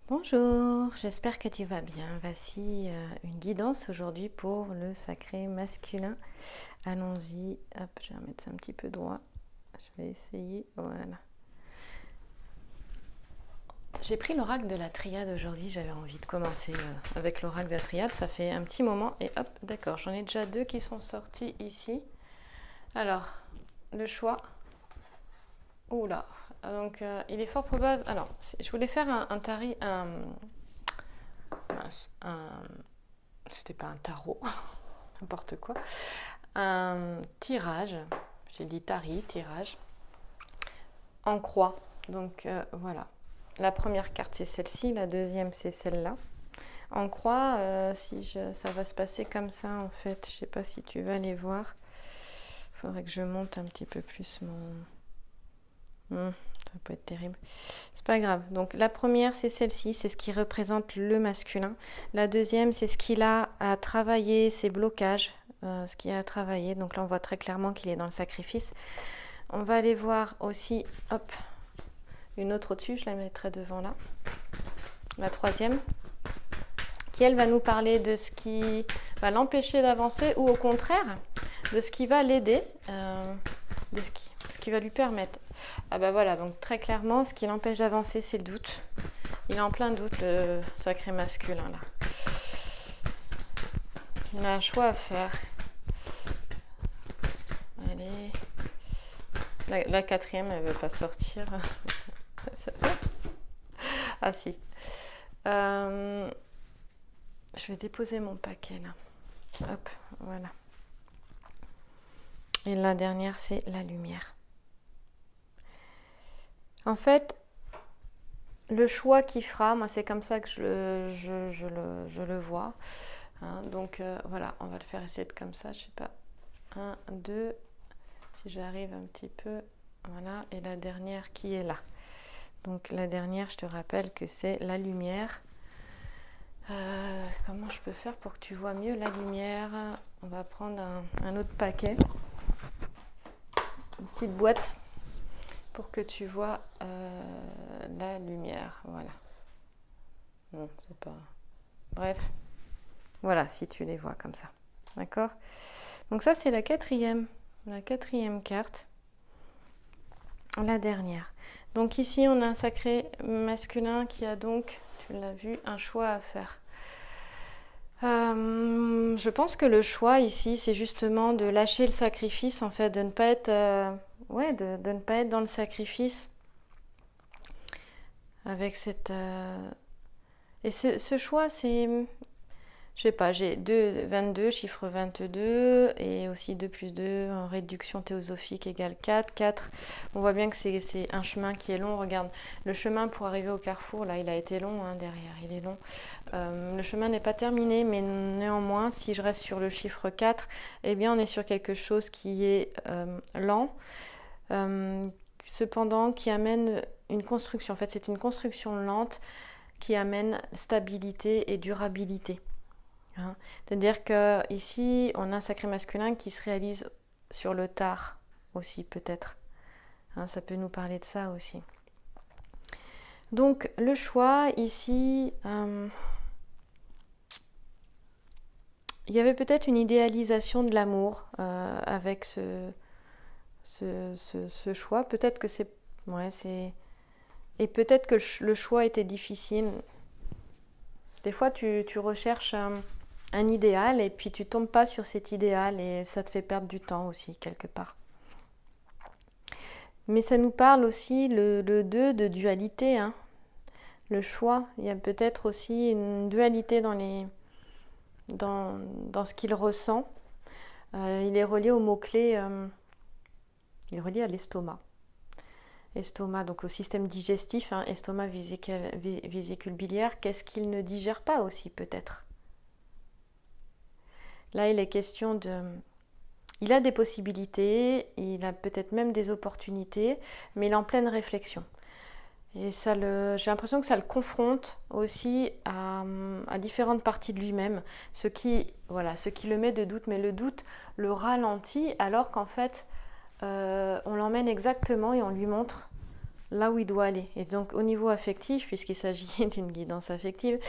Bonjour, j'espère que tu vas bien. Voici une guidance aujourd'hui pour le sacré masculin. Allons-y, hop, je vais remettre ça un petit peu droit. Je vais essayer, voilà. J'ai pris l'oracle de la triade aujourd'hui, j'avais envie de commencer avec l'oracle de la triade, ça fait un petit moment et hop, d'accord, j'en ai déjà deux qui sont sortis ici. Alors, le choix, oula, donc il est fort probable, alors je voulais faire c'était pas un tarot, n'importe quoi, un tirage, j'ai dit tirage, en croix. Donc voilà, la première carte c'est celle-ci, la deuxième c'est celle-là. En croix, ça va se passer comme ça en fait, je sais pas si tu vas les voir. Il faudrait que je monte un petit peu plus ça peut être terrible. C'est pas grave. Donc la première c'est celle-ci, c'est ce qui représente le masculin. La deuxième c'est ce qu'il a à travailler, ses blocages, ce qu'il a à travailler. Donc là on voit très clairement qu'il est dans le sacrifice. On va aller voir aussi, hop, une autre au-dessus, je la mettrai devant là. La troisième, qui elle va nous parler de ce qui va l'empêcher d'avancer ou au contraire de ce qui va l'aider, de ce qui va lui permettre. Ah bah voilà, donc très clairement, ce qui l'empêche d'avancer, c'est le doute. Il est en plein doute, le sacré masculin là. Il a un choix à faire. Allez. La quatrième, elle ne veut pas sortir. Ah si. Je vais déposer mon paquet là. Hop, voilà. Et la dernière, c'est la lumière. En fait, le choix qu'il fera, moi c'est comme ça que je le vois. Hein, donc voilà, on va le faire essayer de comme ça, je sais pas. 1, 2, si j'arrive un petit peu. Voilà, et la dernière qui est là. Donc la dernière, je te rappelle que c'est la lumière. Comment je peux faire pour que tu vois mieux la lumière? On va prendre un autre paquet, une petite boîte, pour que tu vois la lumière. Voilà. Non, c'est pas. Bref, voilà, si tu les vois comme ça. D'accord? Donc ça, c'est la quatrième carte. La dernière. Donc ici, on a un sacré masculin qui a donc, tu l'as vu, un choix à faire. Je pense que le choix ici, c'est justement de lâcher le sacrifice, en fait, de ne pas être, de ne pas être dans le sacrifice avec cette. Et ce choix, c'est, je sais pas, j'ai 22, chiffre 22, et aussi 2 plus 2 en réduction théosophique égale 4. 4, on voit bien que c'est un chemin qui est long. Regarde, le chemin pour arriver au carrefour, là, il a été long, hein, derrière, il est long. Le chemin n'est pas terminé, mais néanmoins, si je reste sur le chiffre 4, eh bien, on est sur quelque chose qui est lent, cependant qui amène une construction. En fait, c'est une construction lente qui amène stabilité et durabilité. Hein. C'est-à-dire qu'ici, on a un sacré masculin qui se réalise sur le tard aussi, peut-être. Hein, ça peut nous parler de ça aussi. Donc, le choix ici, il y avait peut-être une idéalisation de l'amour avec ce choix. Peut-être que c'est... Ouais, c'est... Et peut-être que le choix était difficile. Des fois, tu recherches un idéal et puis tu tombes pas sur cet idéal et ça te fait perdre du temps aussi, quelque part. Mais ça nous parle aussi, le 2 de dualité. Hein. Le choix, il y a peut-être aussi une dualité dans ce qu'il ressent. Il est relié au mot-clé, il est relié à l'estomac. Estomac, donc au système digestif, hein, estomac, vésicule biliaire, qu'est-ce qu'il ne digère pas aussi peut-être? Là, il est question de... Il a des possibilités, il a peut-être même des opportunités, mais il est en pleine réflexion. Et j'ai l'impression que ça le confronte aussi à différentes parties de lui-même, ce qui le met de doute, mais le doute le ralentit alors qu'en fait, on l'emmène exactement et on lui montre là où il doit aller. Et donc au niveau affectif, puisqu'il s'agit d'une guidance affective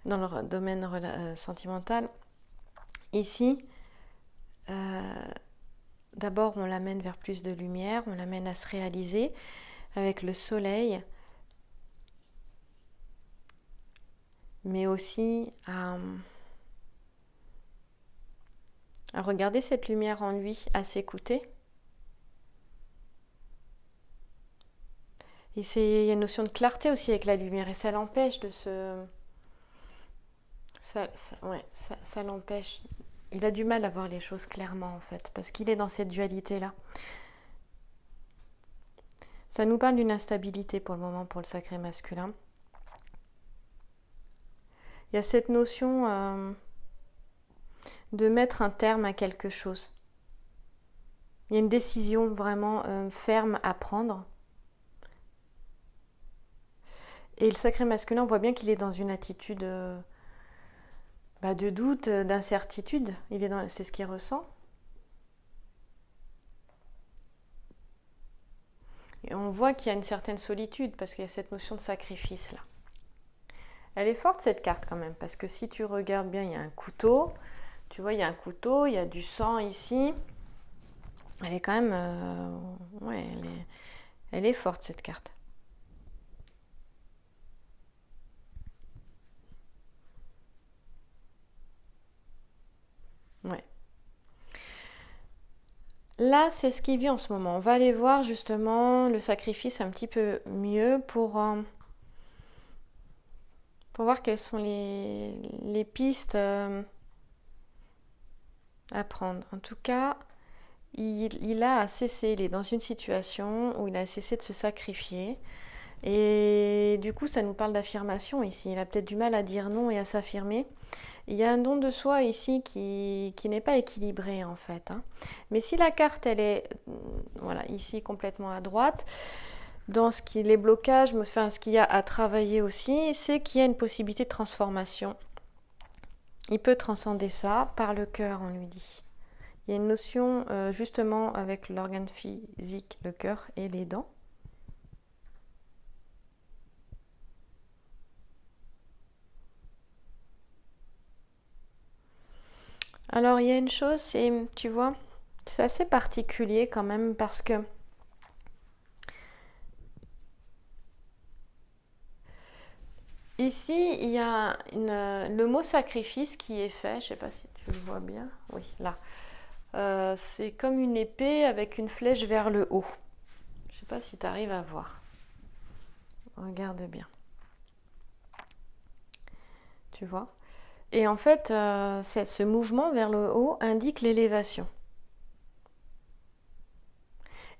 dans le domaine sentimental, ici, d'abord on l'amène vers plus de lumière, on l'amène à se réaliser avec le soleil, mais aussi à regarder cette lumière en lui, à s'écouter. Et il y a une notion de clarté aussi avec la lumière, et ça l'empêche de se... Ça l'empêche. Il a du mal à voir les choses clairement en fait, parce qu'il est dans cette dualité-là. Ça nous parle d'une instabilité pour le moment pour le sacré masculin. Il y a cette notion de mettre un terme à quelque chose. Il y a une décision vraiment ferme à prendre. Et le sacré masculin, on voit bien qu'il est dans une attitude de doute, d'incertitude. C'est ce qu'il ressent. Et on voit qu'il y a une certaine solitude parce qu'il y a cette notion de sacrifice là. Elle est forte cette carte quand même, parce que si tu regardes bien, il y a un couteau. Tu vois, il y a un couteau, il y a du sang ici. Elle est quand même... elle est forte cette carte. Ouais. Là, c'est ce qu'il vit en ce moment. On va aller voir justement le sacrifice un petit peu mieux pour voir quelles sont les pistes à prendre. En tout cas, il a cessé, il est dans une situation où il a cessé de se sacrifier. Et du coup, ça nous parle d'affirmation ici. Il a peut-être du mal à dire non et à s'affirmer. Il y a un don de soi ici qui n'est pas équilibré en fait. Mais si la carte, elle est ici complètement à droite, dans les blocages, ce qu'il y a à travailler aussi, c'est qu'il y a une possibilité de transformation. Il peut transcender ça par le cœur, on lui dit. Il y a une notion justement avec l'organe physique, le cœur et les dents. Alors il y a une chose, tu vois, c'est assez particulier quand même parce que ici il y a le mot sacrifice qui est fait, je ne sais pas si tu le vois bien, oui là. C'est comme une épée avec une flèche vers le haut. Je ne sais pas si tu arrives à voir. Regarde bien. Tu vois ? Et en fait, ce mouvement vers le haut indique l'élévation.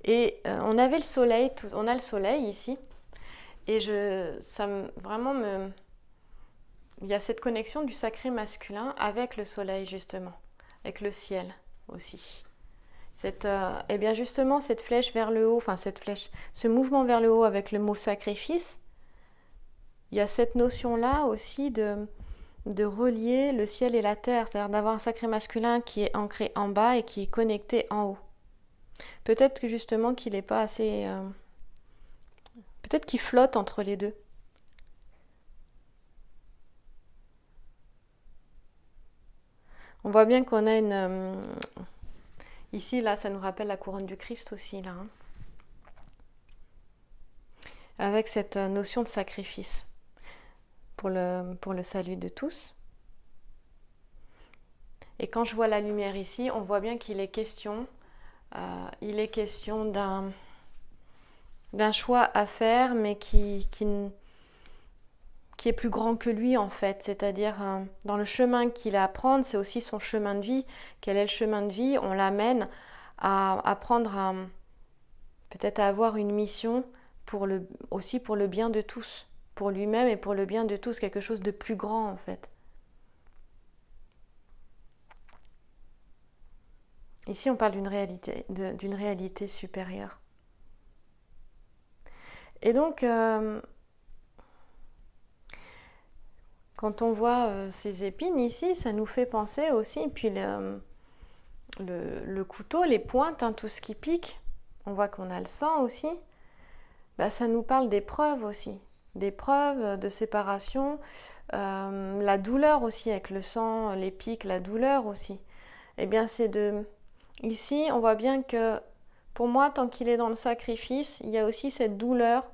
Et on avait le soleil, on a le soleil ici. Et il y a cette connexion du sacré masculin avec le soleil justement, avec le ciel aussi. Et bien justement cette flèche vers le haut, ce mouvement vers le haut avec le mot sacrifice, il y a cette notion-là aussi de relier le ciel et la terre, c'est-à-dire d'avoir un sacré masculin qui est ancré en bas et qui est connecté en haut. Peut-être que justement qu'il n'est pas assez... peut-être qu'il flotte entre les deux. On voit bien qu'on a une... ici, là, ça nous rappelle la couronne du Christ aussi, là. Avec cette notion de sacrifice pour le salut de tous. Et quand je vois la lumière ici, on voit bien qu'il est question, d'un choix à faire, mais qui est plus grand que lui en fait. C'est-à-dire, dans le chemin qu'il a à prendre, c'est aussi son chemin de vie. Quel est le chemin de vie ? On l'amène à apprendre peut-être à avoir une mission aussi pour le bien de tous, pour lui-même et pour le bien de tous, quelque chose de plus grand en fait. Ici, on parle d'une réalité supérieure. Et donc, quand on voit ces épines ici, ça nous fait penser aussi, puis le couteau, les pointes, tout ce qui pique, on voit qu'on a le sang aussi. bah, ça nous parle des preuves aussi, des preuves de séparation, la douleur aussi avec le sang, les pics, la douleur aussi. Eh bien, c'est de... Ici, on voit bien que pour moi, tant qu'il est dans le sacrifice, il y a aussi cette douleur,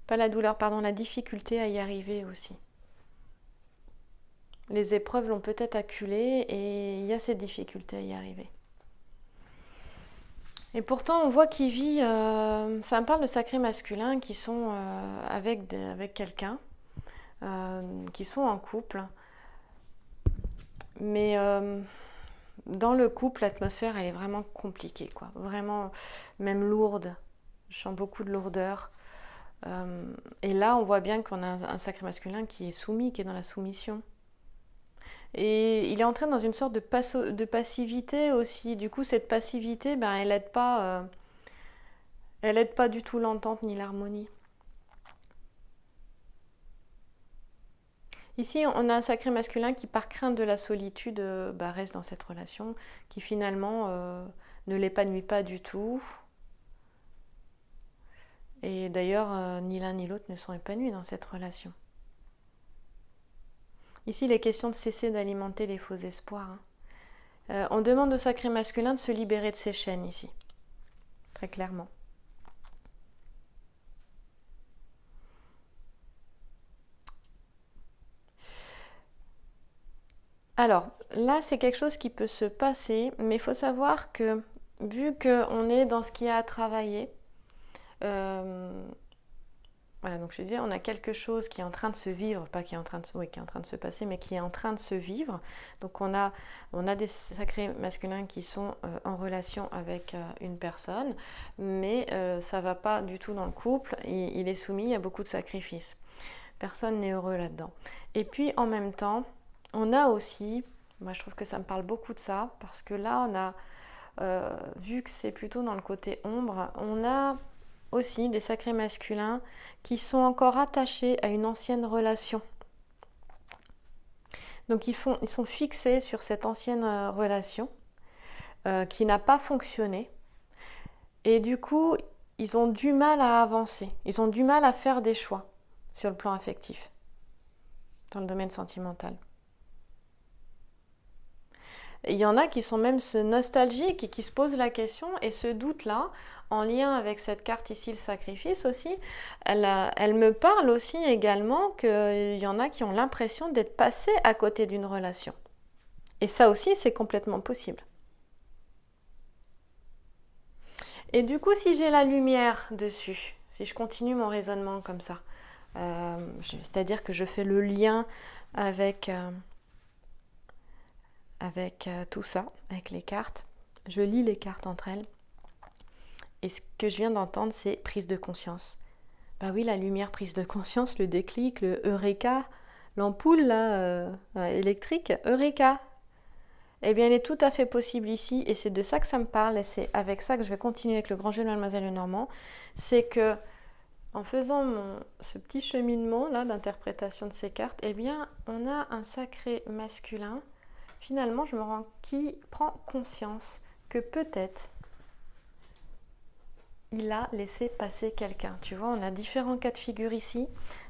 pas la douleur, pardon, la difficulté à y arriver aussi. Les épreuves l'ont peut-être acculé et il y a cette difficulté à y arriver. Et pourtant, on voit qu'il vit, ça me parle de sacrés masculins qui sont avec quelqu'un, qui sont en couple. Mais dans le couple, l'atmosphère, elle est vraiment compliquée, quoi. Vraiment, même lourde. Je sens beaucoup de lourdeur. Et là, on voit bien qu'on a un sacré masculin qui est soumis, qui est dans la soumission. Et il est entré dans une sorte de passivité aussi. Du coup, cette passivité, ben, elle aide pas du tout l'entente ni l'harmonie. Ici, on a un sacré masculin qui, par crainte de la solitude, bah, reste dans cette relation, qui finalement ne l'épanouit pas du tout. Et d'ailleurs, ni l'un ni l'autre ne sont épanouis dans cette relation. Ici, il est question de cesser d'alimenter les faux espoirs. On demande au sacré masculin de se libérer de ses chaînes ici, très clairement. Alors, là, c'est quelque chose qui peut se passer, mais il faut savoir que, vu qu'on est dans ce qu'il y a à travailler, voilà, donc je disais, on a quelque chose qui est en train de se vivre, pas qui est en train de se, oui, qui est en train de se passer, mais qui est en train de se vivre. Donc on a des sacrés masculins qui sont en relation avec une personne, mais ça ne va pas du tout dans le couple, il est soumis à beaucoup de sacrifices. Personne n'est heureux là-dedans. Et puis en même temps, on a aussi, moi je trouve que ça me parle beaucoup de ça, parce que là on a, vu que c'est plutôt dans le côté ombre, on a aussi des sacrés masculins qui sont encore attachés à une ancienne relation. Donc ils sont fixés sur cette ancienne relation qui n'a pas fonctionné. Et du coup, ils ont du mal à avancer. Ils ont du mal à faire des choix sur le plan affectif, dans le domaine sentimental. Il y en a qui sont même nostalgiques et qui se posent la question, et ce doute-là, en lien avec cette carte ici, le sacrifice aussi, elle me parle aussi également qu'il y en a qui ont l'impression d'être passés à côté d'une relation. Et ça aussi, c'est complètement possible. Et du coup, si j'ai la lumière dessus, si je continue mon raisonnement comme ça, c'est-à-dire que je fais le lien avec tout ça, avec les cartes. Je lis les cartes entre elles. Et ce que je viens d'entendre, c'est prise de conscience. Bah oui, la lumière, prise de conscience, le déclic, le Eureka, l'ampoule là, électrique, Eureka. Eh bien, elle est tout à fait possible ici, et c'est de ça que ça me parle, et c'est avec ça que je vais continuer avec le grand jeu de Mademoiselle Lenormand. C'est que, en faisant ce petit cheminement là d'interprétation de ces cartes, eh bien, on a un sacré masculin. Finalement, je me rends qui prend conscience que peut-être il a laissé passer quelqu'un. Tu vois, on a différents cas de figure ici,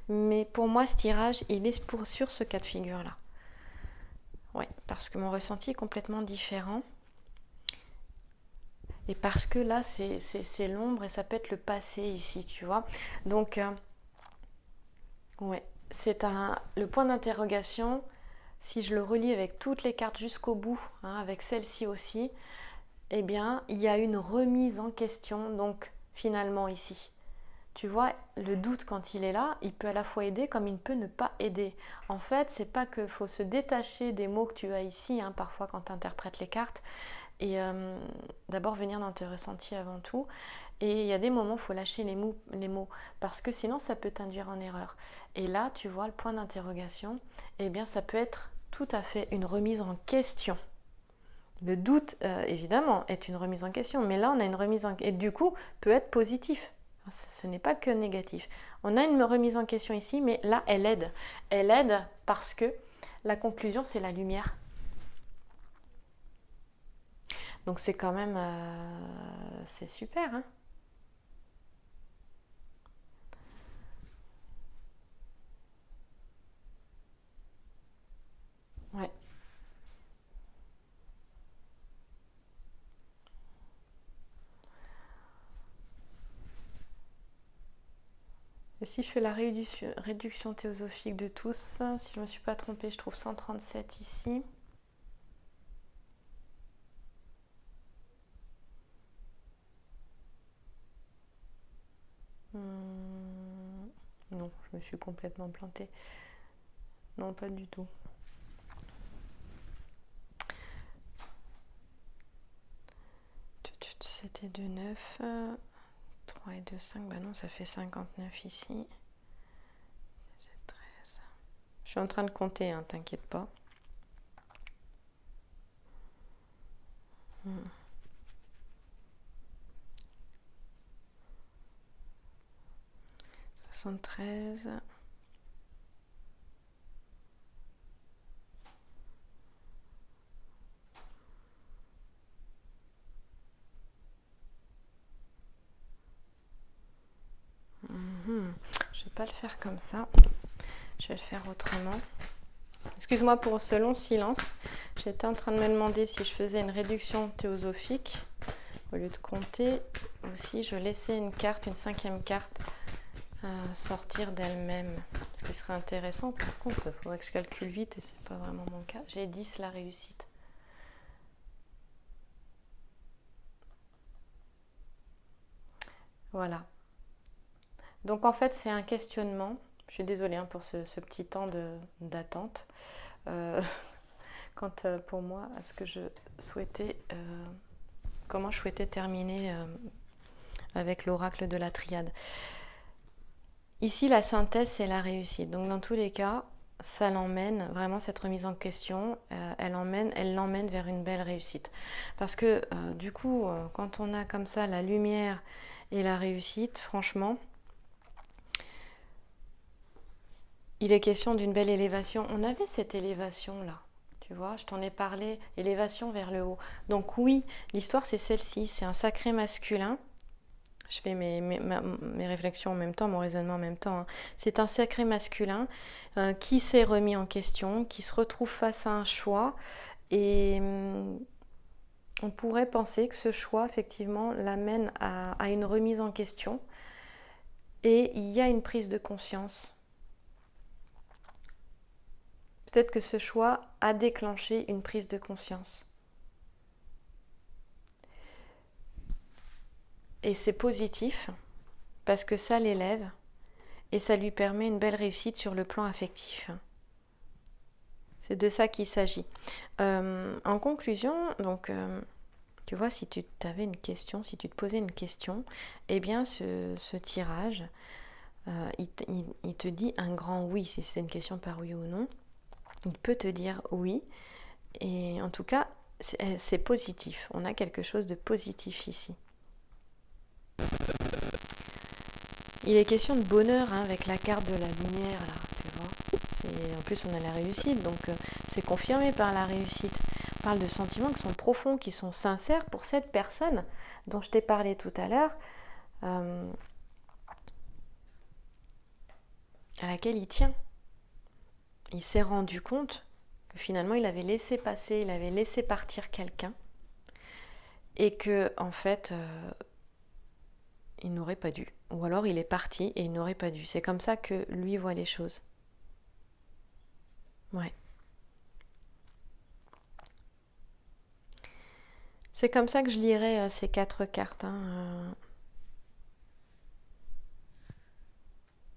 mais pour moi, ce tirage, il est sur ce cas de figure-là. Ouais, parce que mon ressenti est complètement différent. Et parce que là, c'est l'ombre et ça peut être le passé ici, tu vois. Donc, ouais, c'est le point d'interrogation. Si je le relis avec toutes les cartes jusqu'au bout, hein, avec celle-ci aussi, eh bien, il y a une remise en question, donc, finalement, ici. Tu vois, le doute, quand il est là, il peut à la fois aider comme il peut ne pas aider. En fait, c'est pas qu'il faut se détacher des mots que tu as ici, hein, parfois quand tu interprètes les cartes, et d'abord venir dans tes ressentis avant tout. Et il y a des moments où il faut lâcher les mots, parce que sinon ça peut t'induire en erreur. Et là, tu vois, le point d'interrogation, eh bien, ça peut être tout à fait une remise en question. Le doute, évidemment, est une remise en question, mais là, on a une remise en question, et du coup, peut être positif. Ce n'est pas que négatif. On a une remise en question ici, mais là, elle aide. Elle aide parce que la conclusion, c'est la lumière. Donc c'est quand même... c'est super, hein. Et si je fais la réduction théosophique de tous, si je ne me suis pas trompée, je trouve 137 ici. Non, je me suis complètement plantée. Non, pas du tout. C'était 2, 9, 3 et 2, 5. Bah non, ça fait 59 ici. C'est 13. Je suis en train de compter, hein, t'inquiète pas. 73. Je vais pas le faire comme ça. Je vais le faire autrement. Excuse-moi pour ce long silence. J'étais en train de me demander si je faisais une réduction théosophique au lieu de compter, ou si je laissais une carte, une 5e carte, sortir d'elle-même. Ce qui serait intéressant. Par contre, il faudrait que je calcule vite et c'est pas vraiment mon cas. J'ai 10 la réussite. Voilà. Donc en fait, c'est un questionnement. Je suis désolée hein, pour ce petit temps d'attente. Quant pour moi à ce que je souhaitais, comment je souhaitais terminer avec l'oracle de la triade. Ici, la synthèse, c'est la réussite. Donc dans tous les cas, ça l'emmène, vraiment cette remise en question, elle l'emmène vers une belle réussite. Parce que du coup, quand on a comme ça la lumière et la réussite, franchement, il est question d'une belle élévation. On avait cette élévation-là, tu vois, je t'en ai parlé, élévation vers le haut. Donc oui, l'histoire c'est celle-ci, c'est un sacré masculin. Je fais mes réflexions en même temps, mon raisonnement en même temps. Hein. C'est un sacré masculin qui s'est remis en question, qui se retrouve face à un choix. Et on pourrait penser que ce choix, effectivement, l'amène à une remise en question. Et il y a une prise de conscience. Peut-être que ce choix a déclenché une prise de conscience. Et c'est positif parce que ça l'élève et ça lui permet une belle réussite sur le plan affectif. C'est de ça qu'il s'agit. En conclusion, donc, tu vois, si tu avais une question, si tu te posais une question, eh bien ce tirage, il te dit un grand oui, si c'est une question par oui ou non. Il peut te dire oui. Et en tout cas, c'est positif. On a quelque chose de positif ici. Il est question de bonheur hein, avec la carte de la lumière là, tu vois. En plus on a la réussite, donc c'est confirmé par la réussite. On parle de sentiments qui sont profonds, qui sont sincères pour cette personne dont je t'ai parlé tout à l'heure, à laquelle il tient. Il s'est rendu compte que finalement il avait laissé passer, il avait laissé partir quelqu'un et que en fait il n'aurait pas dû. Ou alors il est parti et il n'aurait pas dû. C'est comme ça que lui voit les choses. Ouais. C'est comme ça que je lirais ces 4 cartes. Hein.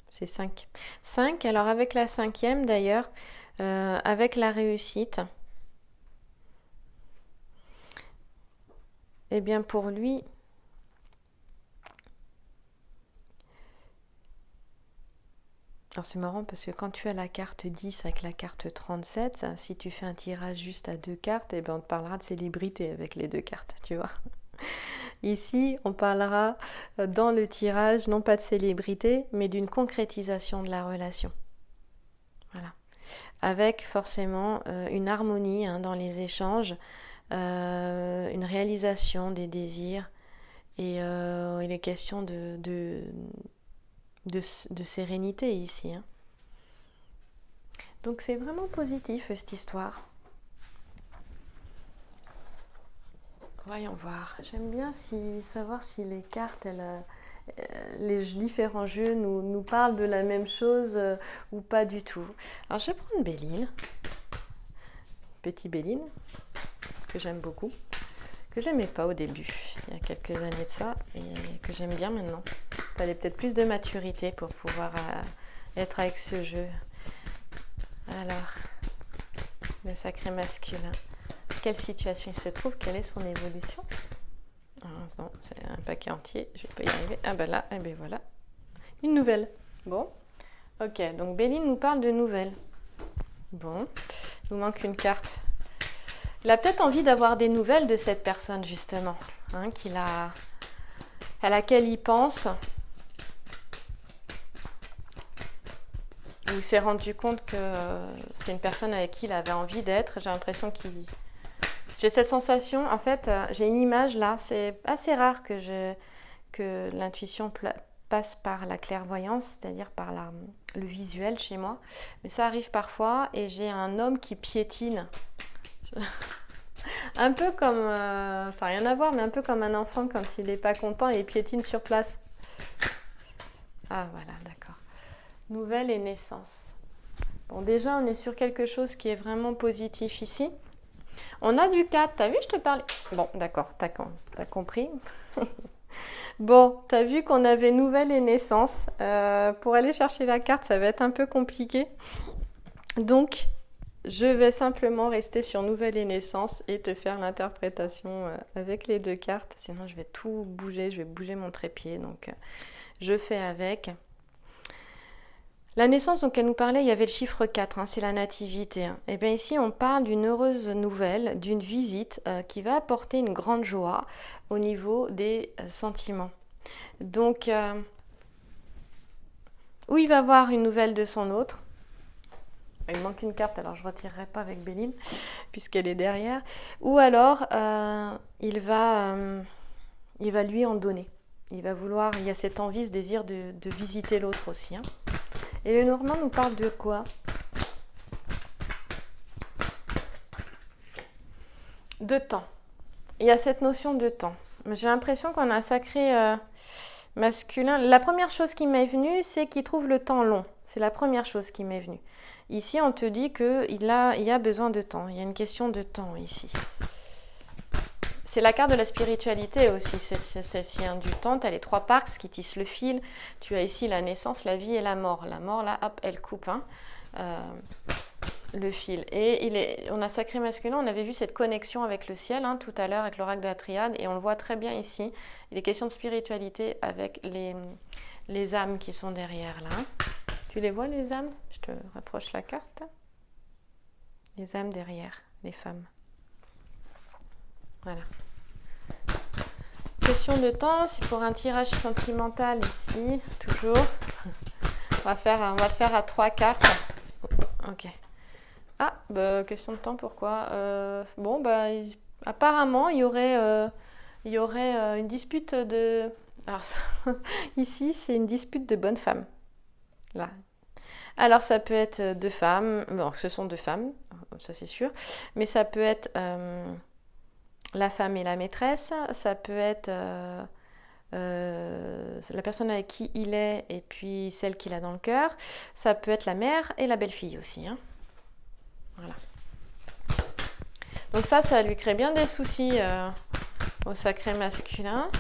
C'est 5. 5, alors avec la 5e d'ailleurs, avec la réussite, eh bien pour lui, alors c'est marrant parce que quand tu as la carte 10 avec la carte 37, si tu fais un tirage juste à 2 cartes, eh bien on te parlera de célébrité avec les 2 cartes, tu vois. Ici, on parlera dans le tirage non pas de célébrité, mais d'une concrétisation de la relation. Voilà. Avec forcément une harmonie hein, dans les échanges, une réalisation des désirs, et il est question de sérénité ici. Hein. Donc c'est vraiment positif cette histoire. Voyons voir. J'aime bien savoir si les cartes, les différents jeux nous parlent de la même chose ou pas du tout. Alors je vais prendre Béline, petit Béline, que j'aime beaucoup, que j'aimais pas au début, il y a quelques années de ça, et que j'aime bien maintenant. Il fallait peut-être plus de maturité pour pouvoir être avec ce jeu. Alors, le sacré masculin. Quelle situation il se trouve? Quelle est son évolution? Non, c'est un paquet entier, je vais pas y arriver. Ah ben là, et ben voilà. Une nouvelle. Bon. Ok, donc Béline nous parle de nouvelles. Bon, il nous manque une carte. Il a peut-être envie d'avoir des nouvelles de cette personne, justement, hein, à laquelle il pense. Il s'est rendu compte que c'est une personne avec qui il avait envie d'être. J'ai l'impression qu'il... J'ai cette sensation, en fait, j'ai une image là, c'est assez rare que l'intuition passe par la clairvoyance, c'est-à-dire par le visuel chez moi. Mais ça arrive parfois et j'ai un homme qui piétine. Un peu comme, enfin rien à voir, mais un peu comme un enfant quand il n'est pas content et il piétine sur place. Ah voilà, d'accord. Nouvelle et naissance. Bon, déjà, on est sur quelque chose qui est vraiment positif ici. On a du 4, t'as vu, je te parlais. Bon, d'accord, t'as compris. Bon, t'as vu qu'on avait nouvelle et naissance. Pour aller chercher la carte, ça va être un peu compliqué. Donc, je vais simplement rester sur nouvelle et naissance et te faire l'interprétation avec les deux cartes. Sinon, je vais tout bouger, je vais bouger mon trépied. Donc, je fais avec. La naissance dont elle nous parlait, il y avait le chiffre 4, hein, c'est la nativité. Hein. Et bien ici, on parle d'une heureuse nouvelle, d'une visite qui va apporter une grande joie au niveau des sentiments. Donc, où il va avoir une nouvelle de son autre. Il manque une carte, alors je ne retirerai pas avec Béline, puisqu'elle est derrière. Ou alors, il va lui en donner. Il va vouloir, il y a cette envie, ce désir de visiter l'autre aussi. Hein. Et le Normand nous parle de quoi? De temps. Il y a cette notion de temps. J'ai l'impression qu'on a un sacré masculin. La première chose qui m'est venue, c'est qu'il trouve le temps long. C'est la première chose qui m'est venue. Ici, on te dit qu'il y a besoin de temps. Il y a une question de temps ici. C'est la carte de la spiritualité aussi, celle-ci, hein, du temps. Tu as les 3 parcs qui tissent le fil. Tu as ici la naissance, la vie et la mort. La mort, là, hop, elle coupe hein, le fil. Et on a sacré masculin, on avait vu cette connexion avec le ciel hein, tout à l'heure, avec l'oracle de la triade. Et on le voit très bien ici. Il est question de spiritualité avec les âmes qui sont derrière là. Tu les vois, les âmes? Je te rapproche la carte. Les âmes derrière, les femmes. Voilà. Question de temps, c'est pour un tirage sentimental ici, toujours. On va le faire à 3 cartes. Ok. Ah, bah, question de temps, pourquoi bon, bah, apparemment, il y aurait une dispute de... Alors, ça, ici, c'est une dispute de bonnes femmes. Là. Alors, ça peut être 2 femmes. Bon, ce sont 2 femmes, ça c'est sûr. Mais ça peut être... la femme et la maîtresse, ça peut être la personne avec qui il est et puis celle qu'il a dans le cœur. Ça peut être la mère et la belle-fille aussi. Hein. Voilà. Donc ça lui crée bien des soucis au sacré masculin.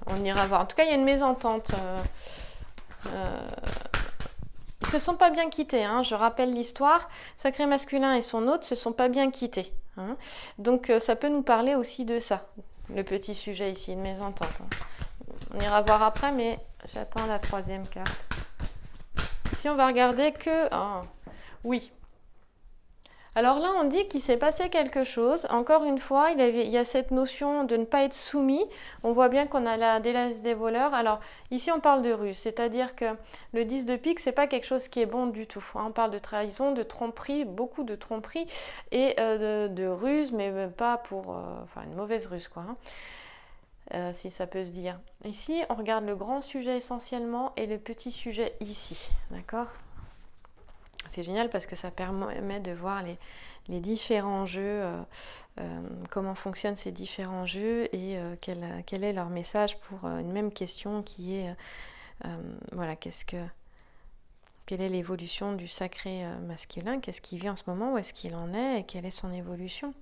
On ira voir. En tout cas, il y a une mésentente. Ils se sont pas bien quittés, hein. Je rappelle l'histoire. Sacré masculin et son hôte se sont pas bien quittés. Hein. Donc ça peut nous parler aussi de ça, le petit sujet ici, une mésentente. Hein. On ira voir après, mais j'attends la 3e carte. Ici, on va regarder que... Oh, oui. Alors là, on dit qu'il s'est passé quelque chose. Encore une fois, il y a cette notion de ne pas être soumis. On voit bien qu'on a la délaisse des voleurs. Alors ici, on parle de ruse, c'est-à-dire que le 10 de pique, c'est pas quelque chose qui est bon du tout. On parle de trahison, de tromperie, beaucoup de tromperie et de ruse, mais pas pour une mauvaise ruse, quoi. Hein. Si ça peut se dire. Ici, on regarde le grand sujet essentiellement et le petit sujet ici, d'accord ? C'est génial parce que ça permet de voir les différents jeux, comment fonctionnent ces différents jeux et quel est leur message pour une même question qui est, voilà, quelle est l'évolution du sacré masculin, qu'est-ce qu'il vit en ce moment, où est-ce qu'il en est et quelle est son évolution.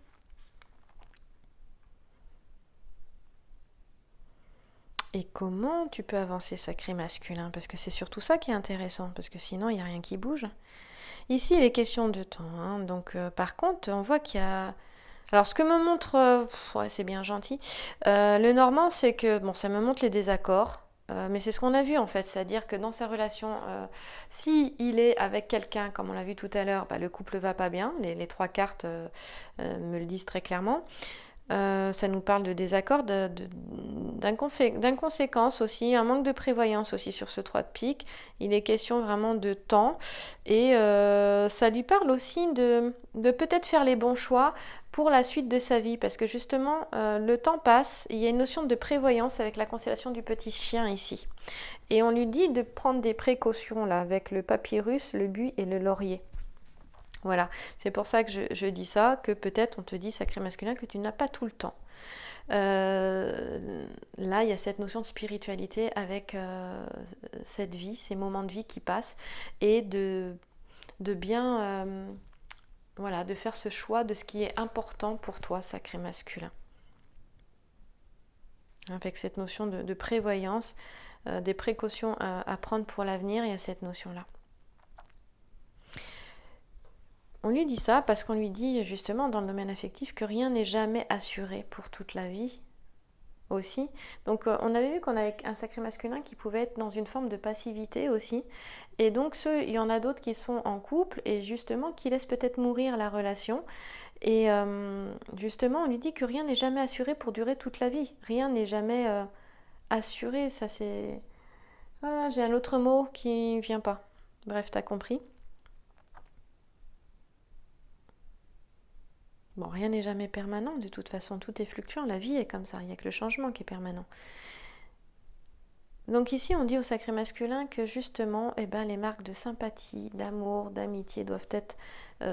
Et comment tu peux avancer sacré masculin? Parce que c'est surtout ça qui est intéressant, parce que sinon il n'y a rien qui bouge. Ici, il est question de temps, hein. Donc, par contre, on voit qu'il y a... Alors, ce que me montre... ouais, c'est bien gentil. Le normand, c'est que... Bon, ça me montre les désaccords. Mais c'est ce qu'on a vu en fait, c'est-à-dire que dans sa relation, si il est avec quelqu'un, comme on l'a vu tout à l'heure, bah, le couple va pas bien, les trois cartes me le disent très clairement. Ça nous parle de désaccord, d'inconséquence aussi, un manque de prévoyance aussi sur ce 3 de pique. Il est question vraiment de temps et ça lui parle aussi de peut-être faire les bons choix pour la suite de sa vie parce que justement le temps passe, il y a une notion de prévoyance avec la constellation du petit chien ici. Et on lui dit de prendre des précautions là avec le papyrus, le buis et le laurier. Voilà, c'est pour ça que je dis ça, que peut-être on te dit, sacré masculin, que tu n'as pas tout le temps. Là, il y a cette notion de spiritualité avec cette vie, ces moments de vie qui passent, et de bien, voilà, de faire ce choix de ce qui est important pour toi, sacré masculin. Avec cette notion de prévoyance, des précautions à prendre pour l'avenir, il y a cette notion-là. On lui dit ça parce qu'on lui dit justement dans le domaine affectif que rien n'est jamais assuré pour toute la vie aussi. Donc on avait vu qu'on avait un sacré masculin qui pouvait être dans une forme de passivité aussi. Et donc il y en a d'autres qui sont en couple et justement qui laissent peut-être mourir la relation. Et justement on lui dit que rien n'est jamais assuré pour durer toute la vie. Rien n'est jamais assuré, ça c'est... Ah, j'ai un autre mot qui vient pas. Bref, t'as compris. Bon, rien n'est jamais permanent, de toute façon, tout est fluctuant, la vie est comme ça, il n'y a que le changement qui est permanent. Donc ici, on dit au sacré masculin que justement, eh ben, les marques de sympathie, d'amour, d'amitié doivent être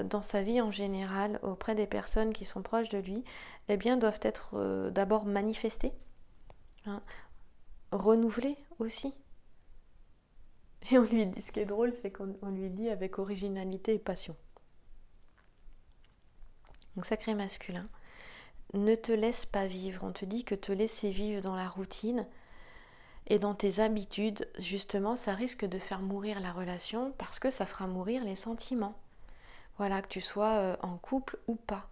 dans sa vie en général, auprès des personnes qui sont proches de lui, eh bien, doivent être d'abord manifestées, hein, renouvelées aussi. Et on lui dit, ce qui est drôle, c'est qu'on lui dit avec originalité et passion. Donc sacré masculin, ne te laisse pas vivre. On te dit que te laisser vivre dans la routine et dans tes habitudes, justement, ça risque de faire mourir la relation parce que ça fera mourir les sentiments. Voilà, que tu sois en couple ou pas.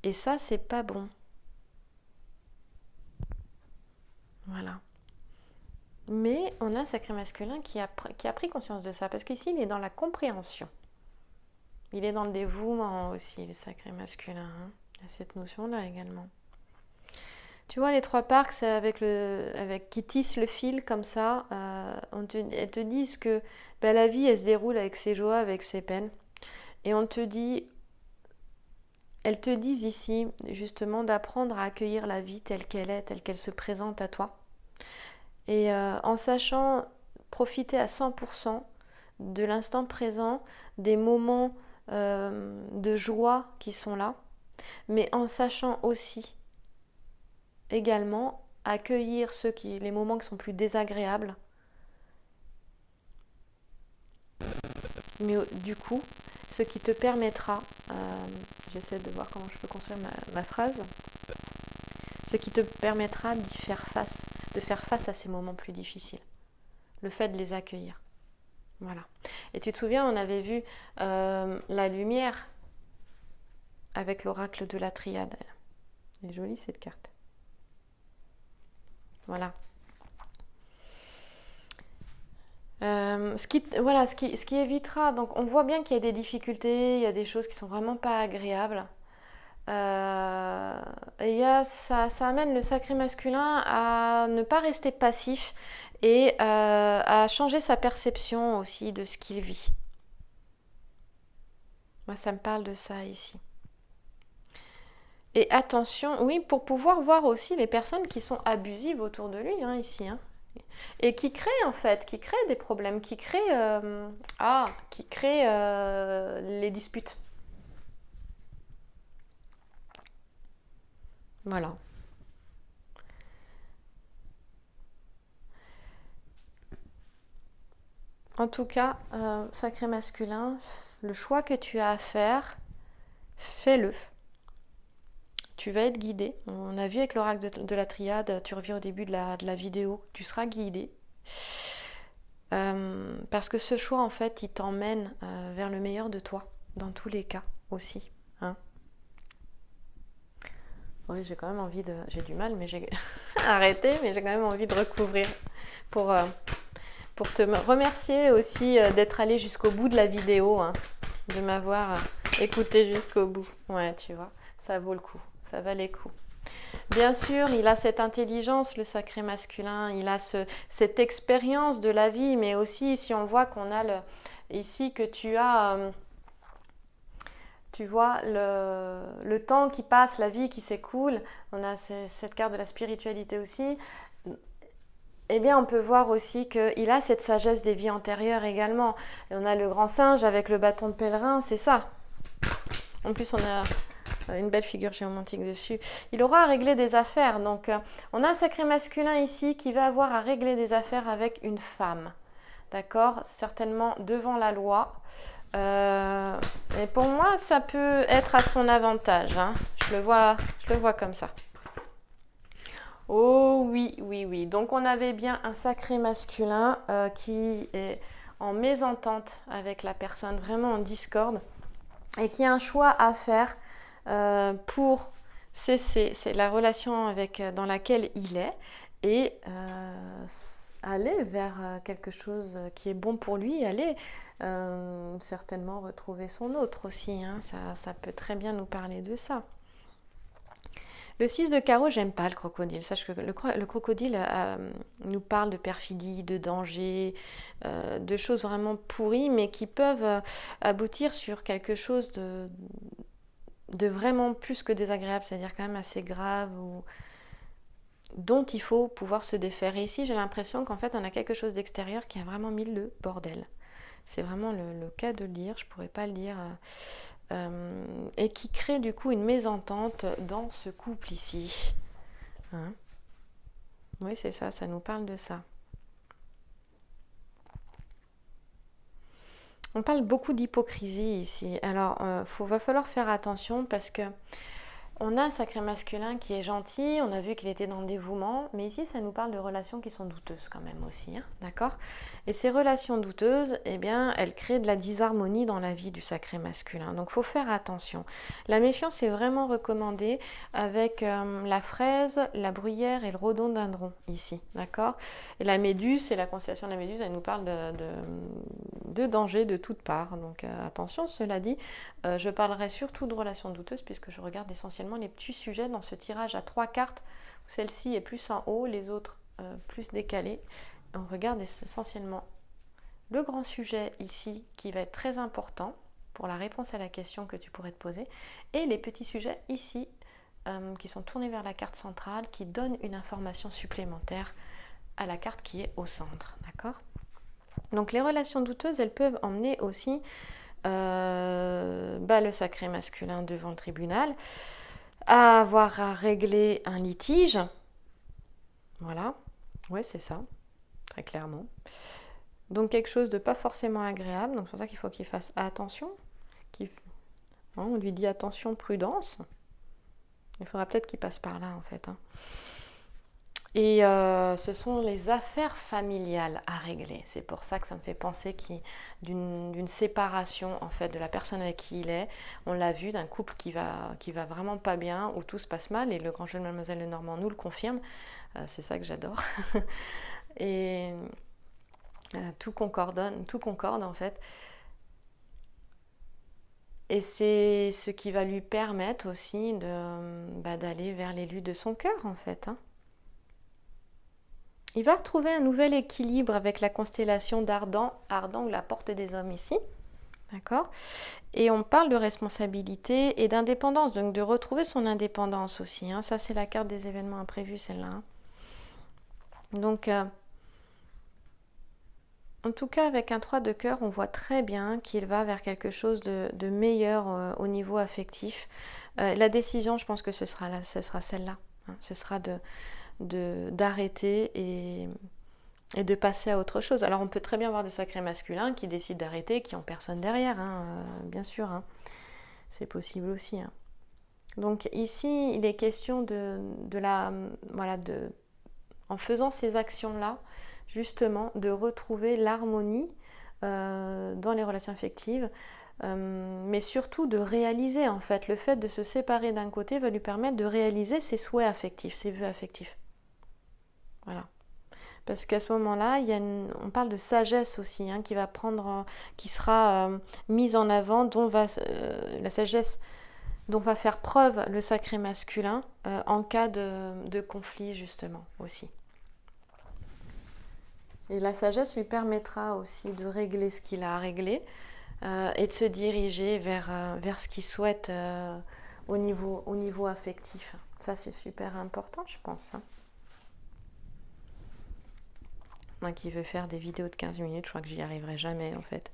Et ça, c'est pas bon. Voilà. Mais on a un sacré masculin qui a pris conscience de ça parce qu'ici, il est dans la compréhension. Il est dans le dévouement aussi, le sacré masculin. Hein. Il y a cette notion-là également. Tu vois, les trois parcs, c'est avec qui tissent le fil comme ça. Elles te disent que ben, la vie, elle se déroule avec ses joies, avec ses peines. Et elles te disent ici, justement, d'apprendre à accueillir la vie telle qu'elle est, telle qu'elle se présente à toi. Et en sachant profiter à 100% de l'instant présent, des moments de joie qui sont là, mais en sachant aussi également accueillir les moments qui sont plus désagréables. Mais du coup, ce qui te permettra, j'essaie de voir comment je peux construire ma phrase, ce qui te permettra de faire face à ces moments plus difficiles. Le fait de les accueillir. Voilà. Et tu te souviens, on avait vu la lumière avec l'oracle de la triade. Elle est jolie cette carte. Voilà. Ce qui évitera, donc on voit bien qu'il y a des difficultés, il y a des choses qui sont vraiment pas agréables. Ça amène le sacré masculin à ne pas rester passif et à changer sa perception aussi de ce qu'il vit. Moi, ça me parle de ça ici. Et attention, oui, pour pouvoir voir aussi les personnes qui sont abusives autour de lui, hein, ici. Hein, et qui créent des problèmes, qui créent les disputes. Voilà. En tout cas, sacré masculin, le choix que tu as à faire, fais-le. Tu vas être guidé. On a vu avec l'oracle de la triade, tu reviens au début de la vidéo, tu seras guidé. Parce que ce choix, en fait, il t'emmène vers le meilleur de toi, dans tous les cas aussi. Hein. Oui, j'ai quand même envie de... J'ai du mal, mais j'ai arrêté, mais j'ai quand même envie de recouvrir pour, pour te remercier aussi d'être allé jusqu'au bout de la vidéo, hein, de m'avoir écouté jusqu'au bout. Ouais, tu vois, ça vaut le coup, ça valait le coup. Bien sûr, il a cette intelligence, le sacré masculin, il a cette expérience de la vie, mais aussi si on voit qu'on a ici que tu vois, le temps qui passe, la vie qui s'écoule, on a cette carte de la spiritualité aussi, eh bien on peut voir aussi qu'il a cette sagesse des vies antérieures également. Et on a le grand singe avec le bâton de pèlerin, c'est ça. En plus, on a une belle figure géomantique dessus. Il aura à régler des affaires. Donc, on a un sacré masculin ici qui va avoir à régler des affaires avec une femme. D'accord? Certainement devant la loi. Et pour moi, ça peut être à son avantage. Hein. Je le vois comme ça. Oh oui, oui, oui. Donc, on avait bien un sacré masculin qui est en mésentente avec la personne, vraiment en discorde, et qui a un choix à faire pour cesser. C'est la relation dans laquelle il est et aller vers quelque chose qui est bon pour lui, aller certainement retrouver son autre aussi. Hein. Ça peut très bien nous parler de ça. Le 6 de carreau, j'aime pas le crocodile. Sache que le crocodile nous parle de perfidie, de danger, de choses vraiment pourries, mais qui peuvent aboutir sur quelque chose de vraiment plus que désagréable, c'est-à-dire quand même assez grave, dont il faut pouvoir se défaire. Et ici, j'ai l'impression qu'en fait, on a quelque chose d'extérieur qui a vraiment mis le bordel. C'est vraiment le cas de le dire, je pourrais pas le dire. Et qui crée du coup une mésentente dans ce couple ici. Hein. Oui, c'est ça, ça nous parle de ça. On parle beaucoup d'hypocrisie ici. Alors, va falloir faire attention parce que on a un sacré masculin qui est gentil, on a vu qu'il était dans le dévouement, mais ici ça nous parle de relations qui sont douteuses quand même aussi, hein, d'accord? Et ces relations douteuses, eh bien, elles créent de la disharmonie dans la vie du sacré masculin. Donc il faut faire attention. La méfiance est vraiment recommandée avec la fraise, la bruyère et le rhododendron ici, d'accord? Et la méduse, et la constellation de la méduse, elle nous parle de danger de toutes parts. Donc attention, cela dit, je parlerai surtout de relations douteuses puisque je regarde essentiellement les petits sujets dans ce tirage à 3 cartes. Celle-ci est plus en haut, les autres plus décalées. On regarde essentiellement le grand sujet ici qui va être très important pour la réponse à la question que tu pourrais te poser et les petits sujets ici qui sont tournés vers la carte centrale qui donnent une information supplémentaire à la carte qui est au centre. D'accord ? Donc les relations douteuses, elles peuvent emmener aussi le sacré masculin devant le tribunal, à avoir à régler un litige. Voilà, ouais, c'est ça, très clairement. Donc quelque chose de pas forcément agréable, donc c'est pour ça qu'il faut qu'il fasse attention. On lui dit attention, prudence. Il faudra peut-être qu'il passe par là en fait. Hein. Et ce sont les affaires familiales à régler. C'est pour ça que ça me fait penser d'une séparation en fait de la personne avec qui il est. On l'a vu d'un couple qui va vraiment pas bien, où tout se passe mal, et le grand jeu de Mademoiselle Lenormand nous le confirme. C'est ça que j'adore. Et tout concorde en fait. Et c'est ce qui va lui permettre aussi d'aller vers l'élu de son cœur en fait. Hein. Il va retrouver un nouvel équilibre avec la constellation d'Ardent, Ardent ou la porte des hommes ici. D'accord ? Et on parle de responsabilité et d'indépendance, donc de retrouver son indépendance aussi. Hein. Ça, c'est la carte des événements imprévus, celle-là. Hein. Donc, en tout cas, avec un 3 de cœur, on voit très bien qu'il va vers quelque chose de meilleur au niveau affectif. La décision, je pense que ce sera celle-là. Hein. Ce sera d'arrêter et de passer à autre chose. Alors on peut très bien voir des sacrés masculins qui décident d'arrêter, qui n'ont personne derrière, hein, bien sûr. Hein. C'est possible aussi. Hein. Donc ici, il est question en faisant ces actions-là, justement, de retrouver l'harmonie dans les relations affectives, mais surtout de réaliser, en fait, le fait de se séparer d'un côté va lui permettre de réaliser ses souhaits affectifs, ses vœux affectifs. Voilà. Parce qu'à ce moment-là, on parle de sagesse aussi, hein, qui sera mise en avant, la sagesse dont va faire preuve le sacré masculin en cas de conflit, justement, aussi. Et la sagesse lui permettra aussi de régler ce qu'il a à régler et de se diriger vers ce qu'il souhaite au niveau affectif. Ça, c'est super important, je pense. Hein. Moi qui veux faire des vidéos de 15 minutes, je crois que j'y arriverai jamais, en fait.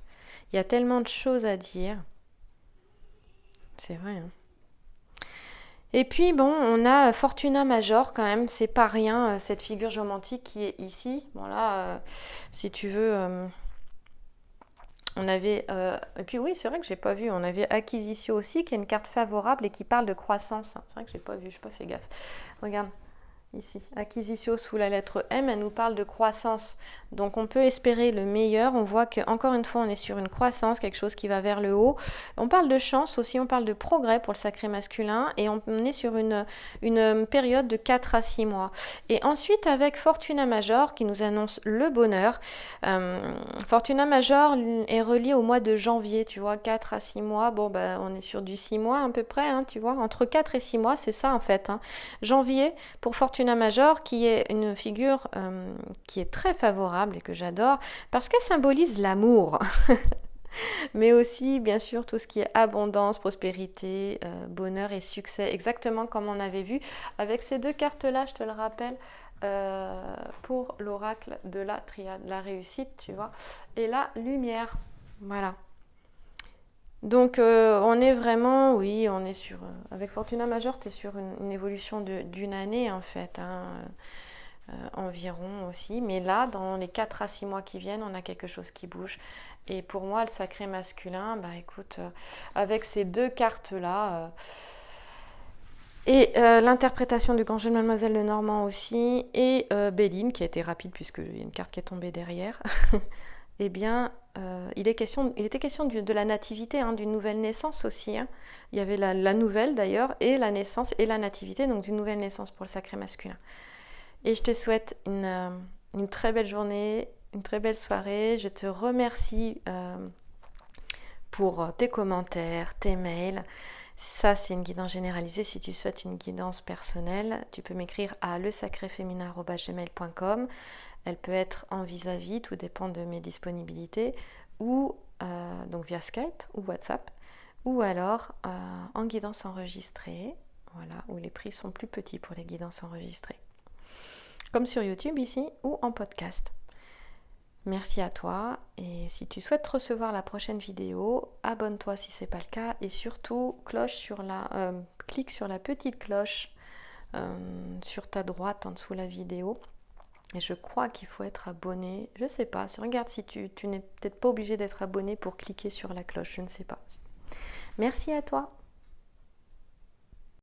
Il y a tellement de choses à dire. C'est vrai, hein. Et puis bon, on a Fortuna Major quand même, c'est pas rien, cette figure géomantique qui est ici. Bon là, si tu veux, on avait... et puis oui, c'est vrai que j'ai pas vu, on avait Acquisitio aussi, qui est une carte favorable et qui parle de croissance. C'est vrai que j'ai pas vu, j'ai pas fait gaffe. Regarde, ici, Acquisitio sous la lettre M, elle nous parle de croissance. Donc on peut espérer le meilleur. On voit qu'encore une fois, on est sur une croissance, quelque chose qui va vers le haut. On parle de chance aussi, on parle de progrès pour le sacré masculin. Et on est sur une période de 4 à 6 mois. Et ensuite, avec Fortuna Major, qui nous annonce le bonheur. Fortuna Major est relié au mois de janvier, tu vois, 4 à 6 mois. Bon, bah, on est sur du 6 mois à peu près, hein, tu vois. Entre 4 et 6 mois, c'est ça en fait. Hein. Janvier, pour Fortuna Major, qui est une figure qui est très favorable et que j'adore parce qu'elle symbolise l'amour mais aussi bien sûr tout ce qui est abondance, prospérité, bonheur et succès, exactement comme on avait vu avec ces deux cartes là, je te le rappelle, pour l'oracle de la triade, la réussite, tu vois, et la lumière. Voilà. Donc on est vraiment, oui, on est sur, avec Fortuna Major, tu es sur une évolution d'une année en fait, hein, environ aussi. Mais là, dans les 4 à 6 mois qui viennent, on a quelque chose qui bouge. Et pour moi, le sacré masculin, bah écoute, avec ces deux cartes-là, et l'interprétation du grand jeu de Mademoiselle Lenormand aussi, et Béline, qui a été rapide puisqu'il y a une carte qui est tombée derrière, eh bien, il était question de la nativité, hein, d'une nouvelle naissance aussi. Hein. Il y avait la nouvelle d'ailleurs, et la naissance et la nativité, donc d'une nouvelle naissance pour le sacré masculin. Et je te souhaite une très belle journée, une très belle soirée. Je te remercie pour tes commentaires, tes mails. Ça, c'est une guidance généralisée. Si tu souhaites une guidance personnelle, tu peux m'écrire à lesacréféminin@gmail.com. Elle peut être en vis-à-vis, tout dépend de mes disponibilités, ou donc via Skype ou WhatsApp, ou alors en guidance enregistrée, voilà, où les prix sont plus petits pour les guidances enregistrées. Comme sur YouTube ici ou en podcast. Merci à toi et si tu souhaites recevoir la prochaine vidéo, abonne-toi si ce n'est pas le cas et surtout clique sur la petite cloche sur ta droite en dessous de la vidéo. Et je crois qu'il faut être abonné, je ne sais pas, regarde si tu n'es peut-être pas obligé d'être abonné pour cliquer sur la cloche, je ne sais pas. Merci à toi.